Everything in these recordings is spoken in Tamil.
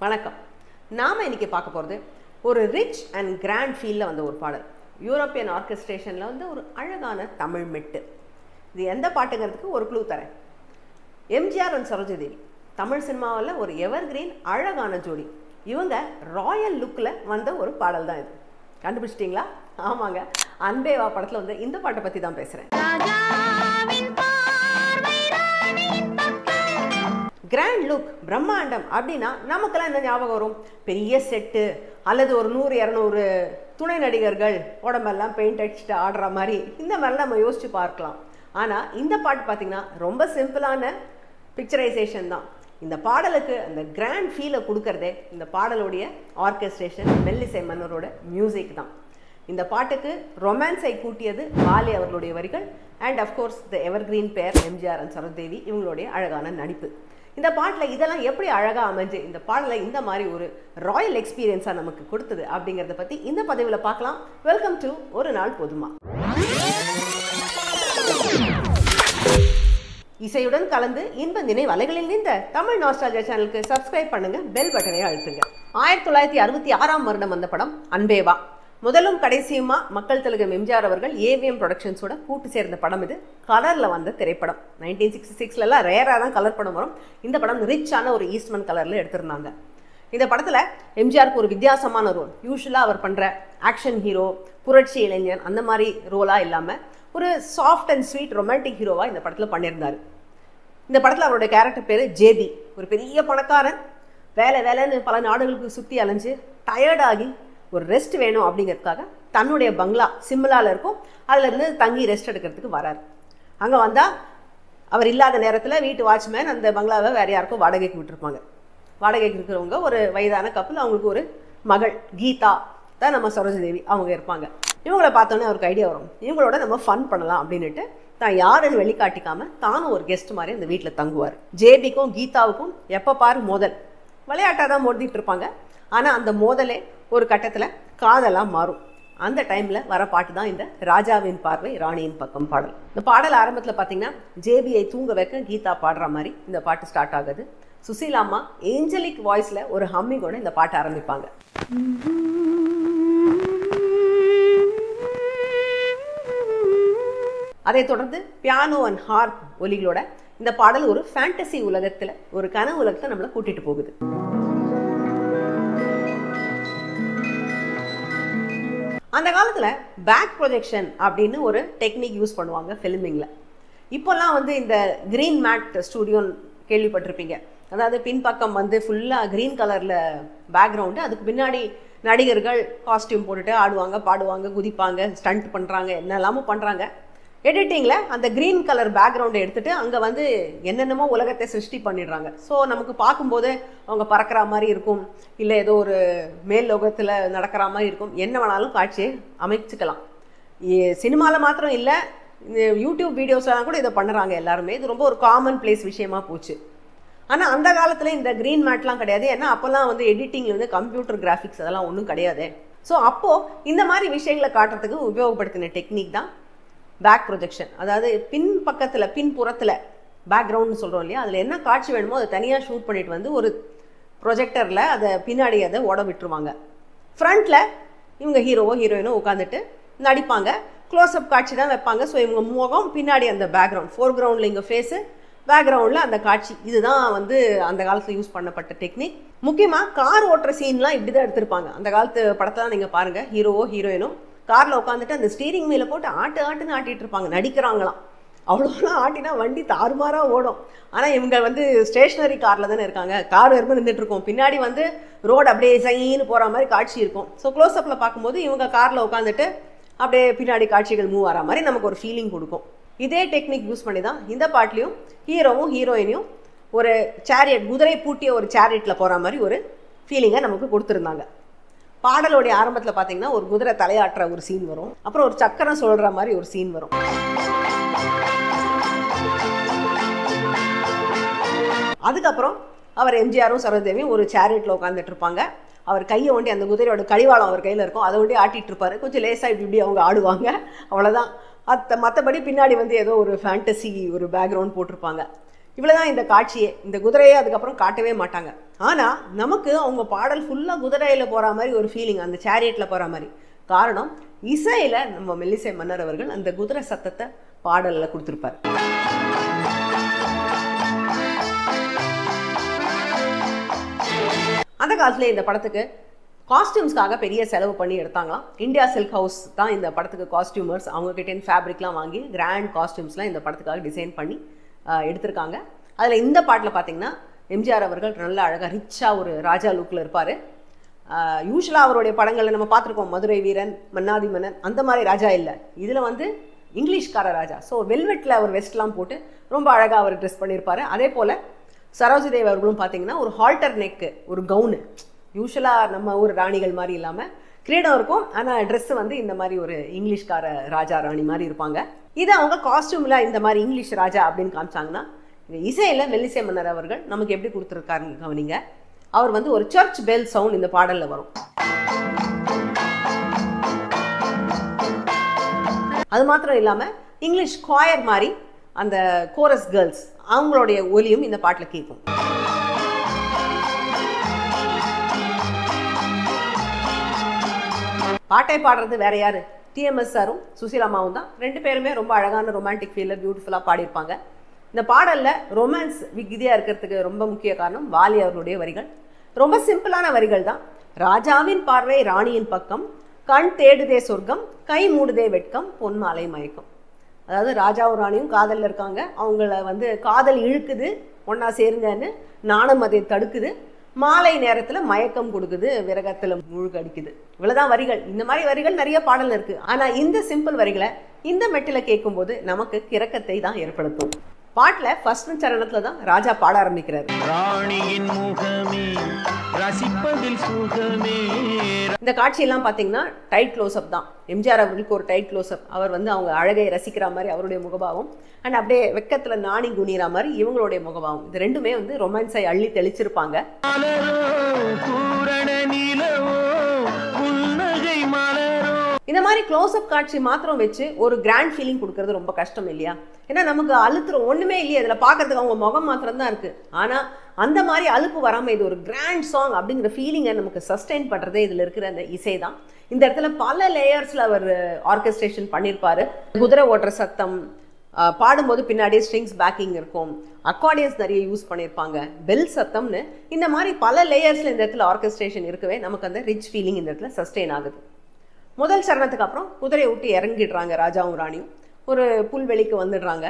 வணக்கம். நாம இன்னைக்கு பார்க்க போகிறது ஒரு ரிச் அண்ட் கிராண்ட் ஃபீலில் வந்த ஒரு பாடல். யூரோப்பியன் ஆர்கெஸ்ட்ரேஷனில் வந்து ஒரு அழகான தமிழ் மெட்டு. இது எந்த பாட்டுங்கிறதுக்கு ஒரு க்ளூ தரேன். எம்ஜிஆர் அண்ட் சரோஜாதேவி தமிழ் சினிமாவில் ஒரு எவர் கிரீன் அழகான ஜோடி. இவங்க ராயல் லுக்கில் வந்த ஒரு பாடல் தான் இது. கண்டுபிடிச்சிட்டிங்களா? ஆமாங்க, அன்பேவா படத்தில் வந்து இந்த பாட்டை பற்றி தான் பேசுகிறேன். கிராண்ட் லுக், பிரம்மாண்டம் அப்படின்னா நமக்கெல்லாம் என்ன ஞாபகம் வரும்? பெரிய செட்டு அல்லது ஒரு 100-200 துணை நடிகர்கள் உடம்பெல்லாம் பெயிண்ட் அடிச்சுட்டு ஆடுற மாதிரி இந்த மாதிரிலாம் நம்ம யோசிச்சு பார்க்கலாம். ஆனால் இந்த பாட்டு பார்த்தீங்கன்னா ரொம்ப சிம்பிளான பிக்சரைசேஷன் தான். இந்த பாடலுக்கு அந்த கிராண்ட் ஃபீலை கொடுக்கறதே இந்த பாடலுடைய ஆர்கெஸ்ட்ரேஷன், மெல்லிசை மன்னரோட மியூசிக் தான். இந்த பாட்டுக்கு ரொமான்ஸை கூட்டியது வாலி அவர்களுடைய வரிகள் and of course the ever green பேர் எம்ஜிஆர் அண்ட் சரோஜாதேவி இவங்களுடைய அழகான நடிப்பு. இந்த பாட்டில் இதெல்லாம் எப்படி அழகாக அமைஞ்சு இந்த பாடலை இந்த மாதிரி ஒரு ராயல் எக்ஸ்பீரியன்ஸாக நமக்கு கொடுத்தது அப்படிங்கிறத பற்றி இந்த பதிவில் பார்க்கலாம். வெல்கம் டு ஒரு நாள் போதுமா. இசையுடன் கலந்து இன்ப நினைவு அலைகளில் நின்ற தமிழ் நாஸ்டால்ஜியா சேனலுக்கு சப்ஸ்கிரைப் பண்ணுங்க, பெல் பட்டனை அழுத்துங்க. 1966ஆம் வருடம் வந்த படம் அன்பேவா. முதலும் கடைசியுமா மக்கள் திலகம் எம்ஜிஆர் அவர்கள் ஏவிஎம் ப்ரொடக்ஷன்ஸோட கூட்டு சேர்ந்த படம். இது கலரில் வந்த திரைப்படம். 1966லலாம் ரேராக தான் கலர் படம் வரும். இந்த படம் ரிச்சான ஒரு ஈஸ்ட்மன் கலரில் எடுத்திருந்தாங்க. இந்த படத்தில் எம்ஜிஆருக்கு ஒரு வித்தியாசமான ரோல். யூஸ்வலாக அவர் பண்ணுற ஆக்ஷன் ஹீரோ, புரட்சி இளைஞன் அந்த மாதிரி ரோலாக இல்லாமல் ஒரு சாஃப்ட் அண்ட் ஸ்வீட் ரொமான்டிக் ஹீரோவாக இந்த படத்தில் பண்ணியிருந்தார். இந்த படத்தில் அவருடைய கேரக்டர் பேர் ஜேபி. ஒரு பெரிய பணக்காரன், வேலைன்னு பல நாடுகளுக்கு சுற்றி அலைஞ்சு டயர்டாகி ஒரு ரெஸ்ட் வேணும் அப்படிங்கிறதுக்காக தன்னுடைய பங்களா சிம்லாவில் இருக்கும், அதில் இருந்து தங்கி ரெஸ்ட் எடுக்கிறதுக்கு வரார். அங்கே வந்தால் அவர் இல்லாத நேரத்தில் வீட்டு வாட்ச்மேன் அந்த பங்களாவை வேறு யாருக்கும் வாடகைக்கு விட்டுருப்பாங்க. வாடகைக்கு இருக்கிறவங்க ஒரு வயதான கப்பல், அவங்களுக்கு ஒரு மகள் கீதா தான் நம்ம சரோஜாதேவி அவங்க இருப்பாங்க. இவங்களை பார்த்தோன்னே அவருக்கு ஐடியா வரும், இவங்களோட நம்ம ஃபன் பண்ணலாம் அப்படின்ட்டு தான் யாருன்னு வெளிக்காட்டிக்காமல் தானும் ஒரு கெஸ்ட் மாதிரி அந்த வீட்டில் தங்குவார். ஜேபிக்கும் கீதாவுக்கும் எப்போ பாரு மோதல், விளையாட்டாக தான் மோதிட்டு இருப்பாங்க. ஆனால் அந்த மோதலே ஒரு கட்டத்தில் காதலாக மாறும். அந்த டைமில் வர பாட்டு தான் இந்த ராஜாவின் பார்வை ராணியின் பக்கம் பாடல். இந்த பாடல் ஆரம்பத்தில் பார்த்தீங்கன்னா ஜேபியை தூங்க வைக்க கீதா பாடுற மாதிரி இந்த பாட்டு ஸ்டார்ட் ஆகுது. சுசீலாம்மா ஏஞ்சலிக் வாய்ஸில் ஒரு ஹம்மிங்கோட இந்த பாட்டை ஆரம்பிப்பாங்க. அதை தொடர்ந்து பியானோ அண்ட் ஹார்ப் ஒலிகளோட இந்த பாடல் ஒரு ஃபேண்டசி உலகத்தில், ஒரு கனவு உலகத்தை நம்மளை கூட்டிட்டு போகுது. அந்த காலத்தில் பேக் ப்ரொஜெக்ஷன் அப்படின்னு ஒரு டெக்னிக் யூஸ் பண்ணுவாங்க ஃபிலிமிங்கில். இப்போல்லாம் வந்து இந்த க்ரீன் மேட் ஸ்டூடியோன்னு கேள்விப்பட்டிருப்பீங்க. அதாவது பின்பக்கம் வந்து ஃபுல்லாக க்ரீன் கலரில் பேக்ரவுண்டு, அதுக்கு பின்னாடி நடிகர்கள் காஸ்டியூம் போட்டுட்டு ஆடுவாங்க, பாடுவாங்க, குதிப்பாங்க, ஸ்டண்ட் பண்ணுறாங்க, என்னெல்லாமும் பண்ணுறாங்க. எடிட்டிங்கில் அந்த க்ரீன் கலர் பேக்ரவுண்டை எடுத்துகிட்டு அங்கே வந்து என்னென்னமோ உலகத்தை சிருஷ்டி பண்ணிடுறாங்க. ஸோ நமக்கு பார்க்கும்போது அவங்க பறக்கிற மாதிரி இருக்கும், இல்லை ஏதோ ஒரு மேல் லோகத்தில் நடக்கிற மாதிரி இருக்கும். என்ன வேணாலும் காட்சியை அமைச்சுக்கலாம். சினிமாவில் மாத்திரம் இல்லை, இந்த யூடியூப் வீடியோஸ்லாம் கூட இதை பண்ணுறாங்க எல்லாருமே. இது ரொம்ப ஒரு காமன் பிளேஸ் விஷயமா போச்சு. ஆனால் அந்த காலத்தில் இந்த க்ரீன் மேட்லாம் கிடையாது. ஏன்னா அப்போல்லாம் வந்து எடிட்டிங்கில் வந்து கம்ப்யூட்டர் கிராஃபிக்ஸ் அதெல்லாம் ஒன்றும் கிடையாது. ஸோ அப்போது இந்த மாதிரி விஷயங்களை காட்டுறதுக்கு உபயோகப்படுத்தின டெக்னிக் தான் பேக் ப்ரொஜெக்ஷன். அதாவது பின் பக்கத்தில், பின்புறத்தில் பேக்ரவுண்ட்னு சொல்கிறோம் இல்லையா, அதில் என்ன காட்சி வேணுமோ அதை தனியாக ஷூட் பண்ணிட்டு வந்து ஒரு ப்ரொஜெக்டரில் அதை பின்னாடி அதை ஓட விட்டுருவாங்க. ஃப்ரண்ட்டில் இவங்க ஹீரோவோ ஹீரோயினோ உட்காந்துட்டு நடிப்பாங்க. க்ளோஸ்அப் காட்சி தான் வைப்பாங்க. ஸோ இவங்க முகம் பின்னாடி அந்த பேக்ரவுண்ட், ஃபோர் கிரவுண்டில் இங்கே ஃபேஸு, பேக்ரவுண்டில் அந்த காட்சி. இதுதான் வந்து அந்த காலத்தில் யூஸ் பண்ணப்பட்ட டெக்னிக். முக்கியமாக கார் ஓட்டுற சீன்லாம் இப்படி தான் எடுத்திருப்பாங்க. அந்த காலத்து படத்தெல்லாம் நீங்கள் பாருங்கள், ஹீரோவோ ஹீரோயினோ காரில் உட்காந்துட்டு அந்த ஸ்டீரிங் வீலை போட்டு ஆட்டுன்னு ஆட்டிகிட்டு இருப்பாங்க, நடிக்கிறாங்களாம். அவ்வளோலாம் ஆட்டினா வண்டி தாறுமாறாக ஓடும். ஆனால் இவங்க வந்து ஸ்டேஷ்னரி காரில் தானே இருக்காங்க. கார் வெறும் நின்றுட்டு இருக்கோம், பின்னாடி வந்து ரோடு அப்படியே சைன்னு போகிற மாதிரி காட்சி இருக்கும். ஸோ க்ளோஸ்அப்பில் பார்க்கும்போது இவங்க காரில் உட்காந்துட்டு அப்படியே பின்னாடி காட்சிகள் மூவ் ஆகிற மாதிரி நமக்கு ஒரு ஃபீலிங் கொடுக்கும். இதே டெக்னிக் யூஸ் பண்ணி தான் இந்த பாட்லேயும் ஹீரோவும் ஹீரோயினையும் ஒரு சேரியட், குதிரை பூட்டிய ஒரு சேரியட்டில் போகிற மாதிரி ஒரு ஃபீலிங்கை நமக்கு கொடுத்துருந்தாங்க. பாடலோடைய ஆரம்பத்தில் பார்த்தீங்கன்னா ஒரு குதிரை தலையாட்டுற ஒரு சீன் வரும், அப்புறம் ஒரு சக்கரம் சொல்கிற மாதிரி ஒரு சீன் வரும். அதுக்கப்புறம் அவர் எம்ஜிஆரும் சரோஜாதேவியும் ஒரு சேரியட்டில் உட்காந்துட்டு இருப்பாங்க. அவர் கையை ஒண்டி அந்த குதிரையோட கடிவாளம் அவர் கையில் இருக்கும், அதை ஒண்டி ஆட்டிகிட்டு இருப்பார். கொஞ்சம் லேசாக இப்படி அவங்க ஆடுவாங்க, அவ்வளோதான். மற்றபடி பின்னாடி வந்து ஏதோ ஒரு ஃபேண்டசி ஒரு பேக்ரவுண்ட் போட்டிருப்பாங்க. இவ்வளவுதான் இந்த காட்சியே. இந்த குதிரையை அதுக்கப்புறம் காட்டவே மாட்டாங்க. ஆனா நமக்கு அவங்க பாடல் ஃபுல்லா குதிரையில போற மாதிரி ஒரு ஃபீலிங், அந்த சேரியட்ல போற மாதிரி. காரணம், இசையில நம்ம மெல்லிசை மன்னர் அவர்கள் அந்த குதிரை சத்தத்தை பாடல்ல கொடுத்திருப்பார். அந்த காலத்துல இந்த படத்துக்கு காஸ்டியூம்ஸ்க்காக பெரிய செலவு பண்ணி எடுத்தாங்களாம். இந்தியா சில்க் ஹவுஸ் தான் இந்த படத்துக்கு காஸ்டியூமர்ஸ். அவங்க கிட்டேருந்து ஃபேப்ரிக்லாம் வாங்கி கிராண்ட் காஸ்டியூம்ஸ்லாம் இந்த படத்துக்காக டிசைன் பண்ணி எடுத்திருக்காங்க. அதில் இந்த பாட்டில் பார்த்தீங்கன்னா எம்ஜிஆர் அவர்கள் நல்ல அழகாக ரிச்சாக ஒரு ராஜா லுக்கில் இருப்பார். யூஸ்வலாக அவருடைய படங்களில் நம்ம பார்த்துருக்கோம், மதுரை வீரன், மன்னாதி மன்னன், அந்த மாதிரி ராஜா இல்லை. இதில் வந்து இங்கிலீஷ்கார ராஜா. ஸோ வெல்வெட்டில் அவர் வெஸ்ட்லாம் போட்டு ரொம்ப அழகாக அவர் ட்ரெஸ் பண்ணியிருப்பார். அதே போல் சரோஜி தேவி அவர்களும் பார்த்தீங்கன்னா ஒரு ஹால்டர் நெக்கு, ஒரு கவுனு, யூஸ்வலாக நம்ம ஊர் ராணிகள் மாதிரி இல்லாமல் கிரீடம் இருக்கும், ஆனால் ட்ரெஸ்ஸு வந்து இந்த மாதிரி ஒரு இங்கிலீஷ்கார ராஜா ராணி மாதிரி இருப்பாங்க. இதை அவங்க காஸ்டியூமில் இந்த மாதிரி இங்கிலீஷ் ராஜா அப்படின்னு காமிச்சாங்கன்னா, இந்த இசையில் மெல்லிசை மன்னர் அவர்கள் நமக்கு எப்படி கொடுத்துருக்காருன்னு கவனிங்க. அவர் வந்து ஒரு சர்ச் பெல் சவுண்ட் இந்த பாடலில் வரும். அது மாத்திரம் இல்லாமல் இங்கிலீஷ் குவாயர் மாதிரி அந்த கோரஸ் கேர்ள்ஸ் அவங்களுடைய ஒலியும் இந்த பாட்டில் கேட்கும். பாட்டை பாடுறது வேற யாரு, டிஎம்எஸ் சாரும் சுசீலாமாவும் தான். ரெண்டு பேருமே ரொம்ப அழகான ரொமான்டிக் ஃபீலர் பியூட்டிஃபுல்லாக பாடியிருப்பாங்க. இந்த பாடலில் ரொமான்ஸ் விகிதியாக இருக்கிறதுக்கு ரொம்ப முக்கிய காரணம் வாலி அவர்களுடைய வரிகள். ரொம்ப சிம்பிளான வரிகள் தான். ராஜாவின் பார்வை ராணியின் பக்கம், கண் தேடுதே சொர்க்கம், கை மூடுதே வெட்கம், பொன்மாலை மயக்கம். அதாவது ராஜாவும் ராணியும் காதலில் இருக்காங்க. அவங்கள வந்து காதல் இழுக்குது, ஒன்னா சேருங்கன்னு. நாணம் அதை தடுக்குது. மாலை நேரத்தில் மயக்கம் கொடுக்குது, விரகத்தில் முழுகடிக்குது. இவ்வளவுதான் வரிகள். இந்த மாதிரி வரிகள் நிறைய பாடல் இருக்கு. ஆனா இந்த சிம்பிள் வரிகளை இந்த மெட்டில கேட்கும்போது நமக்கு கிறக்கத்தை தான் ஏற்படுத்தும். பாட்டுல ஃபர்ஸ்ட் சரணத்துல தான் ராஜா பாட ஆரம்பிக்கிறார். இந்த காட்சியெல்லாம் பாத்தீங்கன்னா டைட் க்ளோஸ்அப் தான். எம்ஜிஆர் அவர்களுக்கு ஒரு டைட் க்ளோஸ்அப். அவர் வந்து அவங்க அழகை ரசிக்கிற மாதிரி அவருடைய முகபாவம், அண்ட் அப்படியே வெக்கத்துல நாணி குனிற மாதிரி இவங்களுடைய முகபாவம். இது ரெண்டுமே வந்து ரொமான்ஸை அள்ளி தெளிச்சிருப்பாங்க. இந்த மாதிரி க்ளோஸ்அப் காட்சி மாத்திரம் வச்சு ஒரு கிராண்ட் ஃபீலிங் கொடுக்கறது ரொம்ப கஷ்டம் இல்லையா? ஏன்னா நமக்கு அழுத்துறோம், ஒண்ணுமே இல்லையே இதில் பார்க்கறதுக்கு, அவங்க முகம் மாத்திரம் தான் இருக்கு. ஆனா அந்த மாதிரி அலுப்பு வராமல் இது ஒரு கிராண்ட் சாங் அப்படிங்கிற ஃபீலிங்கை நமக்கு சஸ்டெயின் பண்ணுறதே இதில் இருக்கிற அந்த இசை தான். இந்த இடத்துல பல லேயர்ஸில் அவர் ஆர்கெஸ்ட்ரேஷன் பண்ணியிருப்பாரு. குதிரை ஓட்டுற சத்தம், பாடும்போது பின்னாடியே ஸ்ட்ரிங்ஸ் பேக்கிங் இருக்கும், அக்கார்டியன்ஸ் நிறைய யூஸ் பண்ணியிருப்பாங்க, பெல் சத்தம்னு இந்த மாதிரி பல லேயர்ஸில் இந்த இடத்துல ஆர்கெஸ்ட்ரேஷன் இருக்கவே நமக்கு அந்த ரிச் ஃபீலிங் இந்த இடத்துல சஸ்டெயின் ஆகுது. முதல் சரணத்துக்கு அப்புறம் குதிரையை விட்டு இறங்கிடுறாங்க ராஜாவும் ராணியும். ஒரு புல்வெளிக்கு வந்துடுறாங்க.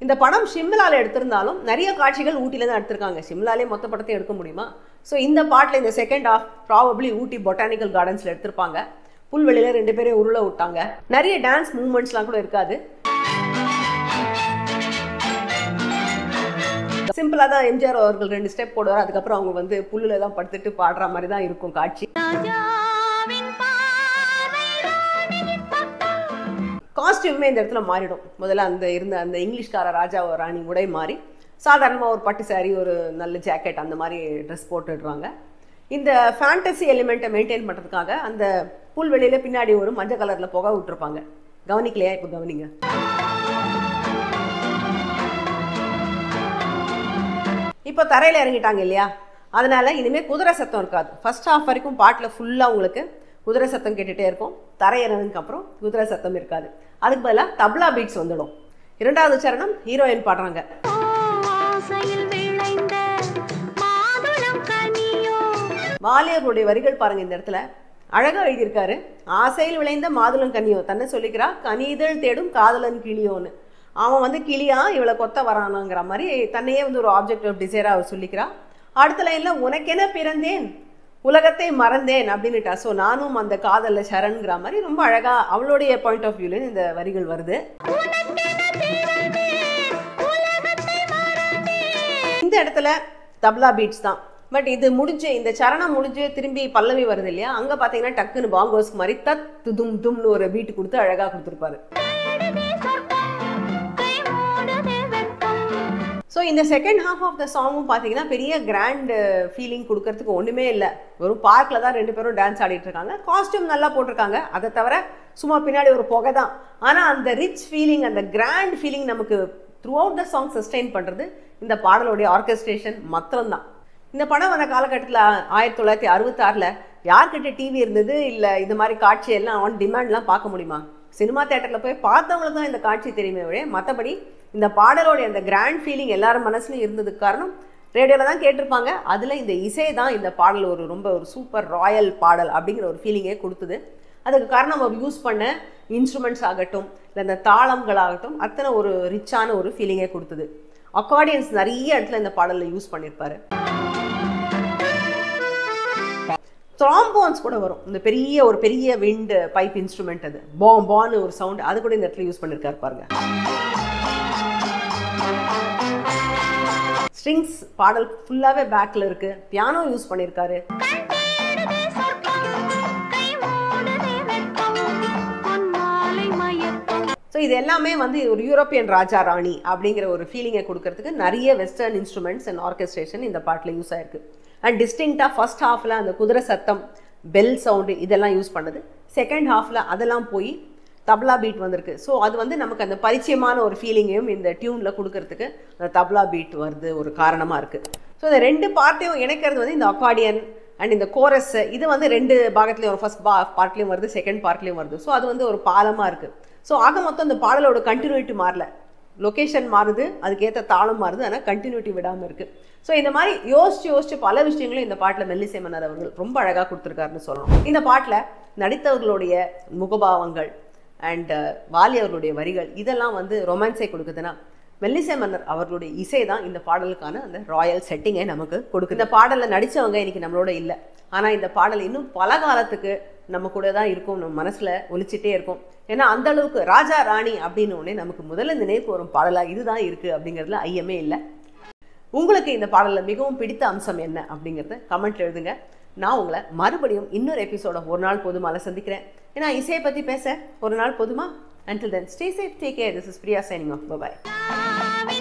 இந்த படம் ஷிம்லாவில் எடுத்திருந்தாலும் நிறைய காட்சிகள் ஊட்டியில தான் எடுத்திருக்காங்க. ஷிம்லாலே மொத்த படத்தையும் எடுக்க முடியுமா? ஸோ இந்த பாட்டில் இந்த second half probably Ooty botanical கார்டன்ஸில் எடுத்திருப்பாங்க. புல்வெளியில் ரெண்டு பேரையும் உருள விட்டாங்க. நிறைய டான்ஸ் மூவ்மெண்ட்ஸ்லாம் கூட இருக்காது. சிம்பிளாக தான் எம்ஜிஆர் அவர்கள் 2 ஸ்டெப் போடுவார். அதுக்கப்புறம் அவங்க வந்து புல்லில் தான் படுத்துட்டு பாடுற மாதிரி தான் இருக்கும் காட்சி. காஸ்டியூமே இந்த இடத்துல மாறிடும். முதல்ல அந்த இருந்த அந்த இங்கிலீஷ்கார ராஜா ராணி உடை மாறி சாதாரணமாக ஒரு பட்டு சாரி, ஒரு நல்ல ஜாக்கெட், அந்த மாதிரி ட்ரெஸ் போட்டுடுறாங்க. இந்த ஃபேண்டசி எலிமெண்ட்டை மெயின்டைன் பண்ணுறதுக்காக அந்த புல்வெளியில் பின்னாடி ஒரு மஞ்சள் கலரில் புகை விட்டுருப்பாங்க. கவனிக்கலையா? இப்போ கவனிங்க. இப்போ தரையில் இறங்கிட்டாங்க இல்லையா? அதனால இனிமேல் குதிரை சத்தம் இருக்காது. ஃபர்ஸ்ட் ஹாஃப் வரைக்கும் பாட்டில் ஃபுல்லாக உங்களுக்கு குதிரை சத்தம் கேட்டுகிட்டே இருக்கும். தரையிறதுக்கு அப்புறம் குதிரை சத்தம் இருக்காது. அதுக்கு பதிலாக தப்லா பீட்ஸ் வந்துடும். இரண்டாவது சரணம் ஹீரோயின் பாடுறாங்க. வாலியர்களுடைய வரிகள் பாருங்க. இந்த இடத்துல அழகா எழுதியிருக்காரு. ஆசையில் விளைந்த மாதுளம் கனியோ, தன்னை சொல்லிக்கிறா கனிதழ் தேடும் காதலன் கிளியோன்னு. அவன் வந்து கிளியா இவளை கொத்த வரானாங்கிற மாதிரி தன்னையே வந்து ஒரு ஆப்ஜெக்ட் ஆஃப் டிசைரா அவர் சொல்லிக்கிறா. அடுத்த லைன்ல உனக்கென பிறந்தேன் உலகத்தை மறந்தேன் அப்படின்னுட்டா. ஸோ நானும் அந்த காதல்ல சரண்கிற மாதிரி ரொம்ப அழகா அவளுடைய பாயிண்ட் ஆஃப் வியூல இந்த வரிகள் வருது. இந்த இடத்துல தப்லா பீட்ஸ் தான். பட் இது முடிஞ்சு, இந்த சரணம் முடிஞ்சு திரும்பி பல்லவி வருது இல்லையா? அங்க பாத்தீங்கன்னா டக்குன்னு பாங்கோஸ்க்கு மாதிரி தத் தும் தும்னு ஒரு பீட் கொடுத்து அழகா கொடுத்துருப்பாரு. ஸோ இந்த செகண்ட் ஹாஃப் ஆஃப் த சாங்கும் பார்த்தீங்கன்னா பெரிய கிராண்ட் ஃபீலிங் கொடுக்கறதுக்கு ஒன்றுமே இல்லை. வெறும் பார்க்கில் தான் 2 பேரும் டான்ஸ் ஆடிட்டு இருக்காங்க. காஸ்டியூம் நல்லா போட்டிருக்காங்க. அதை தவிர சும்மா பின்னாடி ஒரு புகை தான். ஆனால் அந்த ரிச் ஃபீலிங், அந்த கிராண்ட் ஃபீலிங் நமக்கு through out the song sustain பண்ணுறது இந்த பாடலுடைய ஆர்கெஸ்ட்ரேஷன் மாத்திரம்தான். இந்த படம் வர காலகட்டத்தில் 1966 யார்கிட்ட டிவி இருந்தது, இல்லை இந்த மாதிரி காட்சியெல்லாம் ஆன் டிமாண்ட்லாம் பார்க்க முடியுமா? சினிமா தேட்டரில் போய் பார்த்தவங்களுக்கு தான் இந்த காட்சி தெரியுமே விட, மற்றபடி இந்த பாடலோடைய அந்த கிராண்ட் ஃபீலிங் எல்லாரும் மனசுலையும் இருந்ததுக்கு காரணம் ரேடியோவில் தான் கேட்டிருப்பாங்க. அதில் இந்த இசை தான் இந்த பாடல் ரொம்ப ஒரு சூப்பர் ராயல் பாடல் அப்படிங்கிற ஒரு ஃபீலிங்கே கொடுத்தது. அதுக்கு காரணம் அவர் யூஸ் பண்ண இன்ஸ்ட்ருமெண்ட்ஸ் ஆகட்டும், இல்லை இந்த தாளங்களாகட்டும், அத்தனை ஒரு ரிச்சான ஒரு ஃபீலிங்கே கொடுத்தது. அக்கார்டியன்ஸ் நிறைய இடத்துல இந்த பாடலில் யூஸ் பண்ணியிருப்பாரு. த்ராம்போன்ஸ் கூட வரும். இந்த ஒரு பெரிய விண்ட் பைப் இன்ஸ்ட்ருமெண்ட், அது பான்னு ஒரு சவுண்ட், அது கூட இந்த இடத்துல யூஸ் பண்ணியிருக்காரு பாருங்க. ஸ்ட்ரிங்ஸ் பாடல் ஃபுல்லாகவே பேக்கில் இருக்கு. பியானோ யூஸ் பண்ணியிருக்காரு. ஸோ இது எல்லாமே ஒரு யூரோப்பியன் ராஜா ராணி அப்படிங்கிற ஒரு ஃபீலிங்கை கொடுக்கறதுக்கு நிறைய வெஸ்டர்ன் இன்ஸ்ட்ருமெண்ட்ஸ் அண்ட் ஆர்கெஸ்ட்ரேஷன் இந்த பாட்டில் யூஸ் ஆயிருக்கு. அண்ட் டிஸ்டிங்டாக ஃபர்ஸ்ட் ஹாஃபில் அந்த குதிரை சத்தம், பெல் சவுண்டு இதெல்லாம் யூஸ் பண்ணது. செகண்ட் ஹாஃபில் அதெல்லாம் போய் தப்லா பீட் வந்திருக்கு. ஸோ அது நமக்கு அந்த பரிச்சயமான ஒரு ஃபீலிங்கையும் இந்த டியூனில் கொடுக்கறதுக்கு அந்த தப்லா பீட் வருது ஒரு காரணமாக இருக்குது. ஸோ இந்த ரெண்டு பார்ட்டையும் இணைக்கிறது இந்த அக்கார்டியன் அண்ட் இந்த கோரஸ். இது 2 பாகத்துலேயும் ஒரு ஃபர்ஸ்ட் பார்ட்லேயும் வருது, செகண்ட் பார்ட்லேயும் வருது. ஸோ அது ஒரு பாலமாக இருக்குது. ஸோ ஆக மொத்தம் இந்த பாடலோட கண்டினியூட்டி மாறல, லொக்கேஷன் மாறுது, அதுக்கேற்ற தாளம் மாறுது, ஆனால் கண்டினியூட்டி விடாமல் இருக்குது. ஸோ இந்த மாதிரி யோசிச்சு பல விஷயங்களும் இந்த பாட்டில் மெல்லிசை மன்னர் அவர்கள் ரொம்ப அழகாக கொடுத்துருக்காருன்னு சொல்லணும். இந்த பாட்டில் நடித்தவர்களுடைய முகபாவங்கள் அண்ட் வாலி அவர்களுடைய வரிகள் இதெல்லாம் ரொமான்ஸை கொடுக்குதுன்னா, மெல்லிசை மன்னர் அவர்களுடைய இசை தான் இந்த பாடலுக்கான அந்த ராயல் செட்டிங்கை நமக்கு கொடுக்குது. இந்த பாடலில் நடித்தவங்க இன்னைக்கு நம்மளோட இல்லை, ஆனால் இந்த பாடல் இன்னும் பல காலத்துக்கு நம்ம கூட தான் இருக்கும், நம்ம மனசில் ஒலிச்சிட்டே இருக்கும். ஏன்னா அந்த அளவுக்கு ராஜா ராணி அப்படின்னு உடனே நமக்கு முதல்ல நினைவுக்கு வரும் பாடலாக இதுதான் இருக்குது அப்படிங்கிறதுல ஐயமே இல்லை. உங்களுக்கு இந்த பாடலில் மிகவும் பிடித்த அம்சம் என்ன அப்படிங்கிறத கமெண்ட்ல எழுதுங்க. நான் உங்களை மறுபடியும் இன்னொரு எபிசோட ஒரு நாள் போதுமால சந்திக்கிறேன். ஏன்னா இசையை பற்றி பேச ஒரு நாள் போதுமா? Until then, stay safe, take care. This is Priya signing off. Bye-bye.